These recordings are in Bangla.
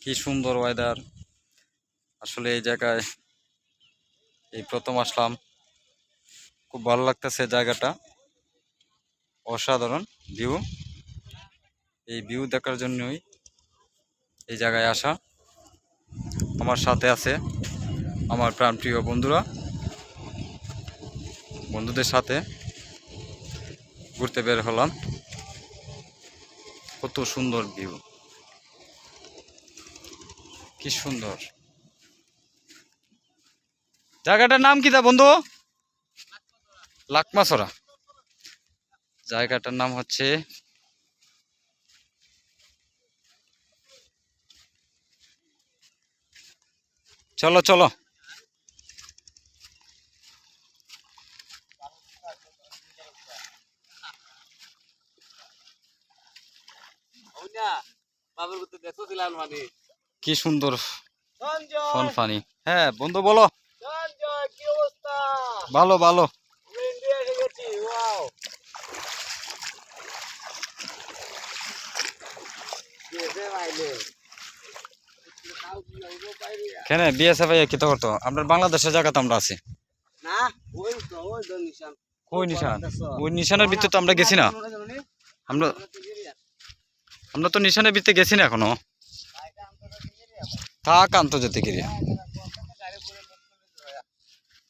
কি সুন্দর ওয়েদার। আসলে এই জায়গায় এই প্রথম আসলাম, খুব ভালো লাগতেছে জায়গাটা, অসাধারণ ভিউ। এই ভিউ দেখার জন্যই এই জায়গায় আসা। আমার সাথে আছে আমার প্রাণপ্রিয় বন্ধুরা, বন্ধুদের সাথে ঘুরতে বের হলাম। কত সুন্দর ভিউ, কি সুন্দর জায়গাটার নাম কি তা বন্ধু? লাকমাছড়া। জায়গাটার নাম হচ্ছে চলো চলো। কি সুন্দর ফোন ফানি। হ্যাঁ বন্ধু বলো। ভালো ভালো। কেন বিএসএফ কি তো করতো? আপনার বাংলাদেশের জায়গা তো আমরা আছি না। ওই নিশান, ওই নিশানের ভিতরে তো আমরা গেছি না। আমরা তো নিশানের ভিতরে গেছি না এখনো। থাক আন্তর্জাতিক এরিয়া,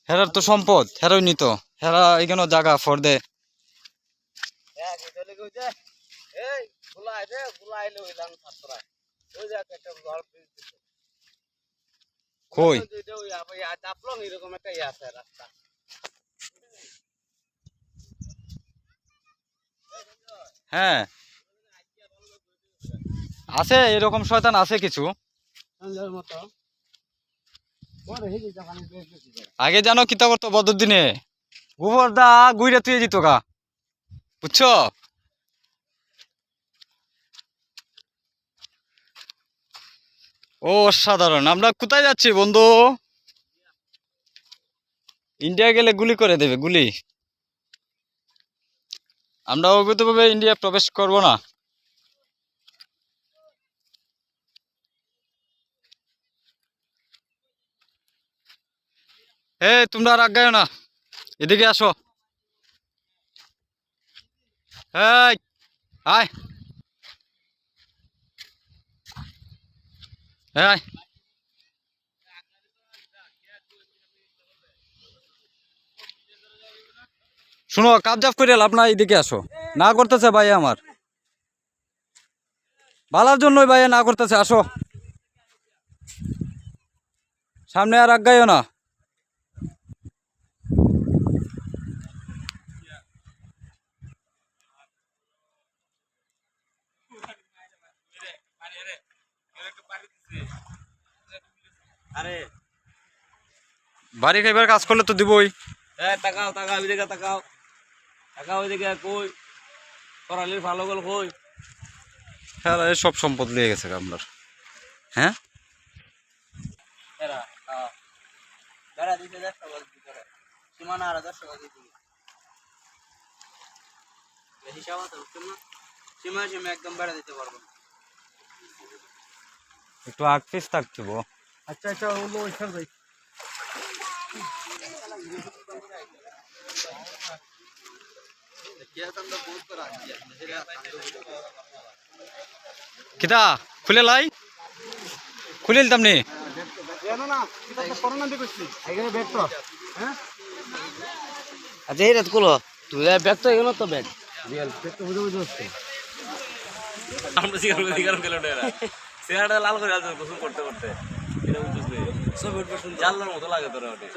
হেরার তো সম্পদ, হেরাই নিত। হেরা এখানে জায়গা ফর দে। কই হ্যাঁ আছে, এরকম শয়তান আছে কিছু। আগে জানো কিতা করতো বদর দিনে? গোবর দা গুইরা তুই দিত গা, বুঝছো? ও অসাধারণ। আমরা কোথায় যাচ্ছি বন্ধু? ইন্ডিয়া গেলে গুলি করে দেবে, গুলি। আমরা অবৈধভাবে ইন্ডিয়া প্রবেশ করব না। তোমরা আর আগায়ও না, এদিকে আসো। এই আয় আয়। শুনো, কাবজাব করে লাভ না, এদিকে আসো। না করতেছে ভাই, আমার ভালার জন্যই ভাই না করতেছে। আসো সামনে, আর আগাইও না। বাড়ি খাইবার কাজ করলে তো দিবই। তাকাও তাকাও ওইদিকে, তাকাও তাকাও ওইদিকে। কই করালির ভালো গল কই? হ্যাঁ সব সম্পদ লিয়ে গেছে আপনার। হ্যাঁ বেড়া দিতে 100 টাকা করে সীমানা, আর 100 টাকা দিতে হিসাব আছে, বুঝছেন না? সীমা একদম বেড়া দিতে পারবো না। একটু আগ পিস থাকছিব। আচ্ছা আচ্ছা, ওগুলো ওইখানে যাই। কিতা খুলে লাই, খুলে দিতাম নি। আচ্ছা এই রাত কুলো তুই ব্যাগ তো এগুলো তো ব্যাগ রিয়েল ব্যাগ তো বুঝে বুঝে হচ্ছে। আমরা সিগারেট গেল না, সিগারেট লাল করে আছে গোসল করতে করতে। এটা বুঝছিস সব উঠবে, জানলার মতো লাগে তোরা ওটা।